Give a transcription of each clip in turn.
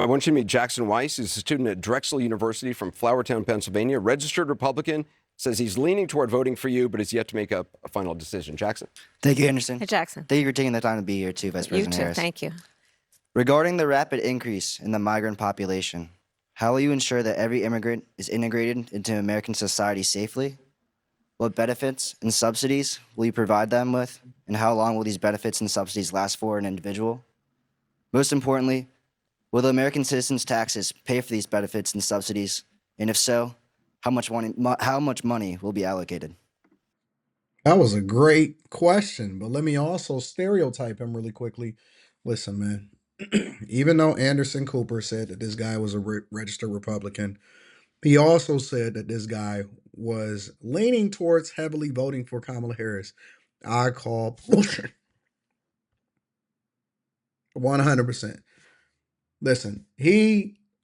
want you to meet Jackson Weiss. He's a student at Drexel University from Flourtown, Pennsylvania, registered Republican, says he's leaning toward voting for you, but has yet to make up a final decision. Jackson. Thank you, Anderson. Hey, Jackson. Thank you for taking the time to be here, too, Vice President You too. Harris. Thank you. Regarding the rapid increase in the migrant population, how will you ensure that every immigrant is integrated into American society safely? What benefits and subsidies will you provide them with, and how long will these benefits and subsidies last for an individual? Most importantly, will the American citizens' taxes pay for these benefits and subsidies? And if so, how much money will be allocated? That was a great question, but let me also stereotype him really quickly. Listen, man, even though Anderson Cooper said that this guy was a registered Republican, he also said that this guy was leaning towards heavily voting for Kamala Harris. I call bullshit. 100%. Listen,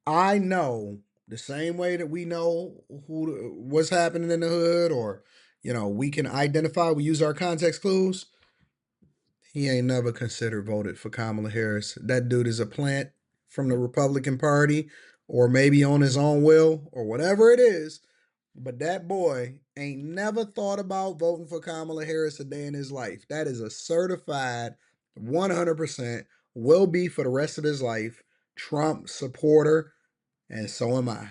I know the same way that we know what's happening in the hood, or, we can identify, we use our context clues. He ain't never considered voted for Kamala Harris. That dude is a plant from the Republican Party, or maybe on his own will, or whatever it is. But that boy ain't never thought about voting for Kamala Harris a day in his life. That is a certified 100% will be for the rest of his life Trump supporter, and so am I.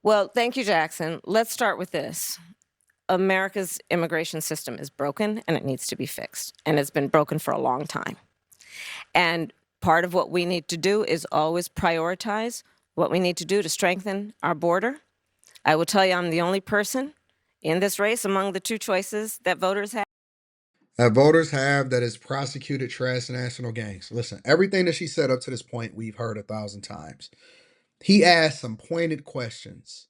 Well, thank you, Jackson. Let's start with this. America's immigration system is broken and it needs to be fixed. And it's been broken for a long time. And part of what we need to do is always prioritize what we need to do to strengthen our border. I will tell you, I'm the only person in this race among the two choices that voters have. That has prosecuted transnational gangs. Listen, everything that she said up to this point, we've heard 1,000 times. He asked some pointed questions.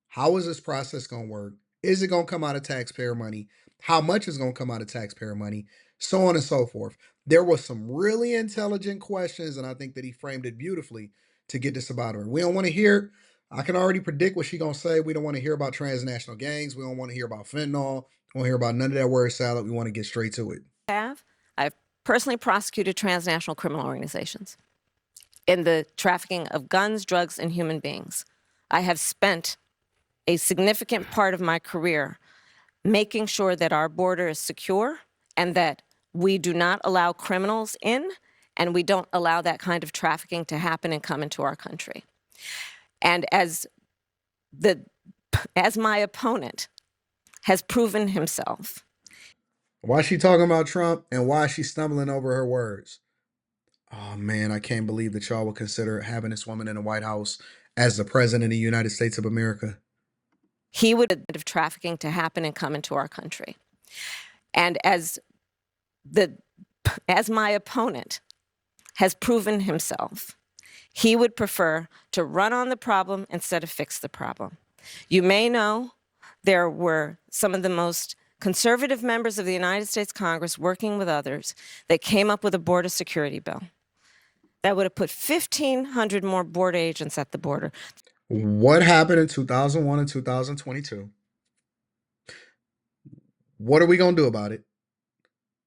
How is this process going to work? Is it going to come out of taxpayer money? How much is going to come out of taxpayer money? So on and so forth. There were some really intelligent questions, and I think that he framed it beautifully to get this about her. We don't want to hear, I can already predict what she's going to say. We don't want to hear about transnational gangs. We don't want to hear about fentanyl. We don't hear about none of that word salad. We want to get straight to it. I've personally prosecuted transnational criminal organizations in the trafficking of guns, drugs, and human beings. I have spent a significant part of my career making sure that our border is secure and that we do not allow criminals in, and we don't allow that kind of trafficking to happen and come into our country. And as my opponent has proven himself. Why is she talking about Trump, and why is she stumbling over her words? Oh man, I can't believe that y'all would consider having this woman in the White House as the president of the United States of America. He would have trafficking to happen and come into our country. And as my opponent has proven himself, he would prefer to run on the problem instead of fix the problem. You may know there were some of the most conservative members of the United States Congress working with others that came up with a border security bill that would have put 1,500 more border agents at the border. What happened in 2001 and 2022? What are we going to do about it?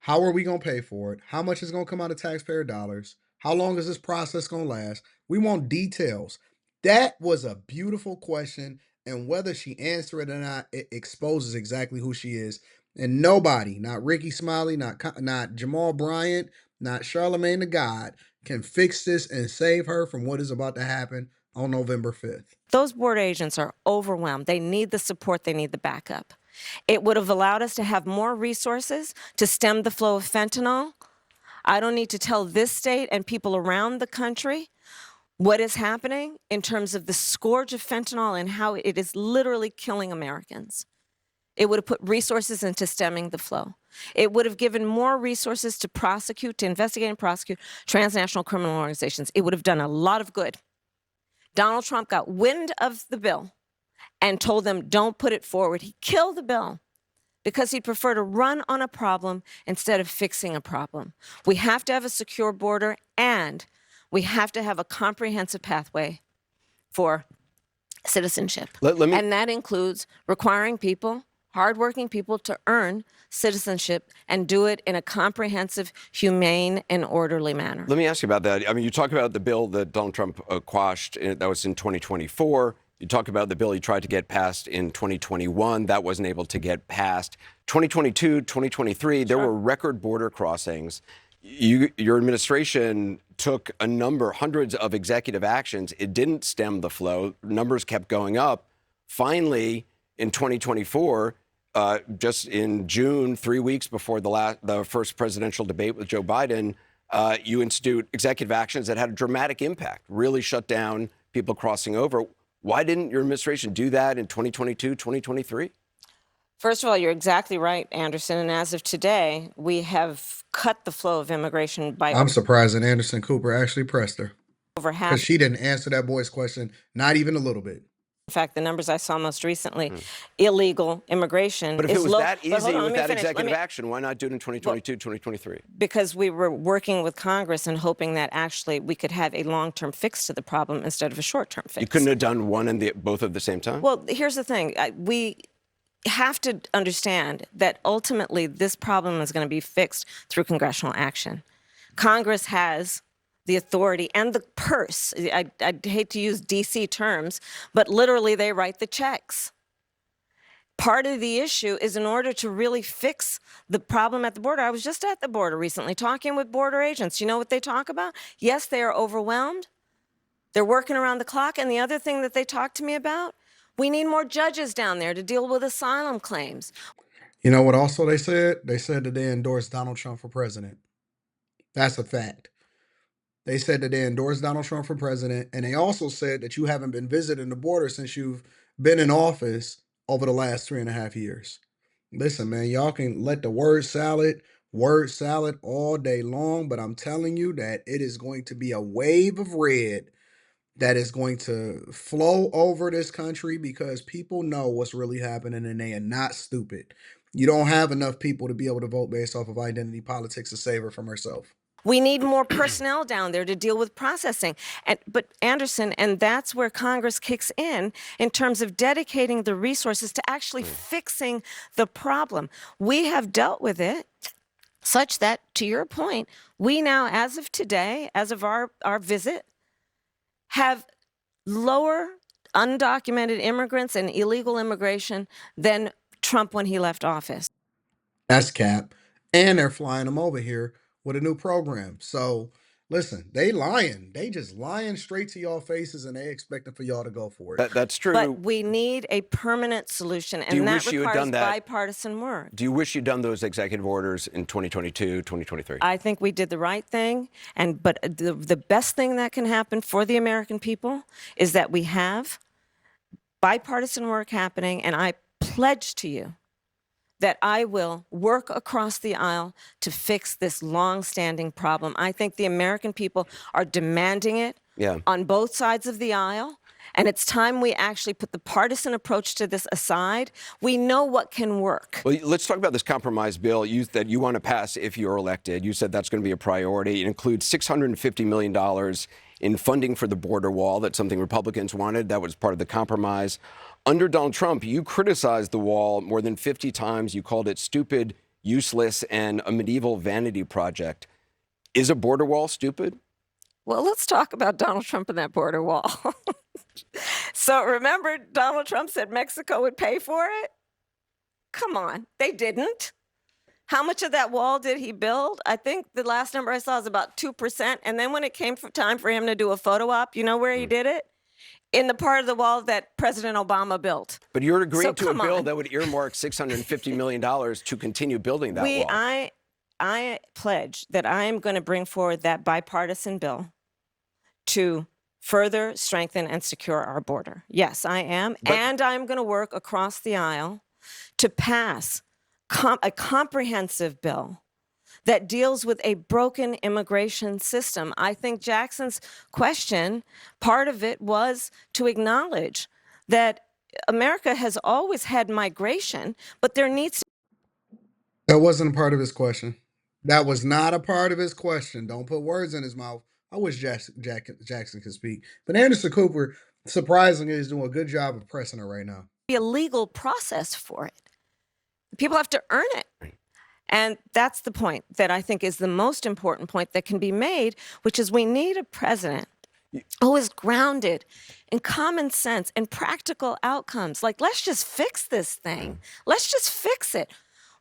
How are we going to pay for it? How much is going to come out of taxpayer dollars? How long is this process going to last? We want details. That was a beautiful question, and whether she answered it or not, it exposes exactly who she is. And nobody, not Ricky Smiley, not Jamal Bryant, not Charlemagne the God, can fix this and save her from what is about to happen on November 5th. Those border agents are overwhelmed. They need the support. They need the backup. It would have allowed us to have more resources to stem the flow of fentanyl. I don't need to tell this state and people around the country what is happening in terms of the scourge of fentanyl and how it is literally killing Americans. It would have put resources into stemming the flow. It would have given more resources to prosecute, to investigate and prosecute transnational criminal organizations. It would have done a lot of good. Donald Trump got wind of the bill and told them, don't put it forward. He killed the bill because he'd prefer to run on a problem instead of fixing a problem. We have to have a secure border, and we have to have a comprehensive pathway for citizenship. Let me... And that includes requiring people hardworking people to earn citizenship and do it in a comprehensive, humane, and orderly manner. Let me ask you about that. I mean, you talk about the bill that Donald Trump quashed, that was in 2024. You talk about the bill he tried to get passed in 2021. That wasn't able to get passed. 2022, 2023, there were record border crossings. Your administration took hundreds of executive actions. It didn't stem the flow. Numbers kept going up. Finally, in 2024, just in June, 3 weeks before the first presidential debate with Joe Biden, you institute executive actions that had a dramatic impact, really shut down people crossing over. Why didn't your administration do that in 2022, 2023? First of all, you're exactly right, Anderson. And as of today, we have cut the flow of immigration by I'm surprised that Anderson Cooper actually pressed her over half. because she didn't answer that boy's question, not even a little bit. In fact, the numbers I saw most recently, illegal immigration But if is it was low. that But hold easy on, let with me that finish. executive action, why not do it in 2022, 2023? Because we were working with Congress and hoping that actually we could have a long-term fix to the problem instead of a short-term fix. You couldn't have done one and both at the same time? Well, here's the thing. We have to understand that ultimately this problem is going to be fixed through congressional action. Congress has the authority and the purse. I'd hate to use DC terms, but literally they write the checks. Part of the issue is in order to really fix the problem at the border. I was just at the border recently talking with border agents. You know what they talk about? Yes, they are overwhelmed. They're working around the clock. And the other thing that they talk to me about, we need more judges down there to deal with asylum claims. You know what also they said? They said that they endorsed Donald Trump for president. That's a fact. They said that they endorsed Donald Trump for president, and they also said that you haven't been visiting the border since you've been in office over the last 3.5 years. Listen, man, y'all can let the word salad all day long, but I'm telling you that it is going to be a wave of red that is going to flow over this country because people know what's really happening and they are not stupid. You don't have enough people to be able to vote based off of identity politics to save her from herself. We need more personnel down there to deal with processing. But Anderson, and that's where Congress kicks in terms of dedicating the resources to actually fixing the problem. We have dealt with it such that, to your point, we now, as of today, as of our visit, have lower undocumented immigrants and illegal immigration than Trump when he left office. That's cap. And they're flying them over here with a new program. So listen, they lying. They just lying straight to y'all faces and they expecting for y'all to go for it. That's true. But we need a permanent solution, you and that wish you had requires done that? bipartisan work. Do you wish you'd done those executive orders in 2022, 2023? I think we did the right thing, but the best thing that can happen for the American people is that we have bipartisan work happening, and I pledge to you that I will work across the aisle to fix this long-standing problem. I think the American people are demanding it on both sides of the aisle, and it's time we actually put the partisan approach to this aside. We know what can work. Well, let's talk about this compromise bill that you want to pass if you're elected. You said that's going to be a priority. It includes $650 million in funding for the border wall. That's something Republicans wanted. That was part of the compromise. Under Donald Trump, you criticized the wall more than 50 times. You called it stupid, useless, and a medieval vanity project. Is a border wall stupid? Well, let's talk about Donald Trump and that border wall. So remember, Donald Trump said Mexico would pay for it? Come on, they didn't. How much of that wall did he build? I think the last number I saw is about 2%. And then when it came time for him to do a photo op, you know where he did it? In the part of the wall that President Obama built. But you're agreeing to a bill on. that would earmark $650 million to continue building that wall. I pledge that I am going to bring forward that bipartisan bill to further strengthen and secure our border. Yes, I am. And I'm going to work across the aisle to pass a comprehensive bill that deals with a broken immigration system. I think Jackson's question, part of it was to acknowledge that America has always had migration, but there needs to. That wasn't a part of his question. That was not a part of his question. Don't put words in his mouth. I wish Jackson could speak. But Anderson Cooper, surprisingly, is doing a good job of pressing her right now. Be a legal process for it. People have to earn it. And that's the point that I think is the most important point that can be made, which is we need a president who is grounded in common sense and practical outcomes. Like, let's just fix this thing. Let's just fix it.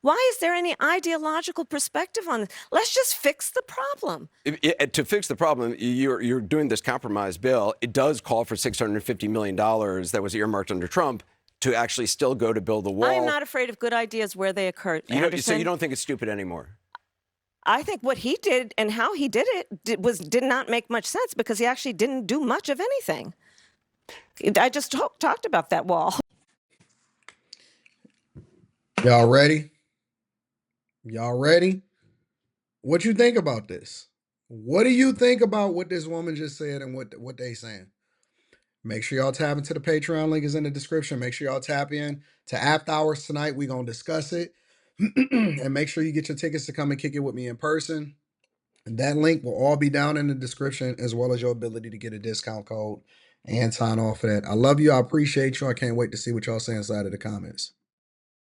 Why is there any ideological perspective on this? Let's just fix the problem. To fix the problem, you're doing this compromise bill. It does call for $650 million that was earmarked under Trump to actually still go to build the wall. I am not afraid of good ideas where they occur. So you don't think it's stupid anymore? I think what he did and how he did it did not make much sense because he actually didn't do much of anything. I just talked about that wall. Y'all ready? Y'all ready? What you think about this? What do you think about what this woman just said and what they saying? Make sure y'all tap into the Patreon link is in the description. Make sure y'all tap in to After Hours tonight. We're going to discuss it. And make sure you get your tickets to come and kick it with me in person. And that link will all be down in the description, as well as your ability to get a discount code and sign off for that. I love you. I appreciate you. I can't wait to see what y'all say inside of the comments.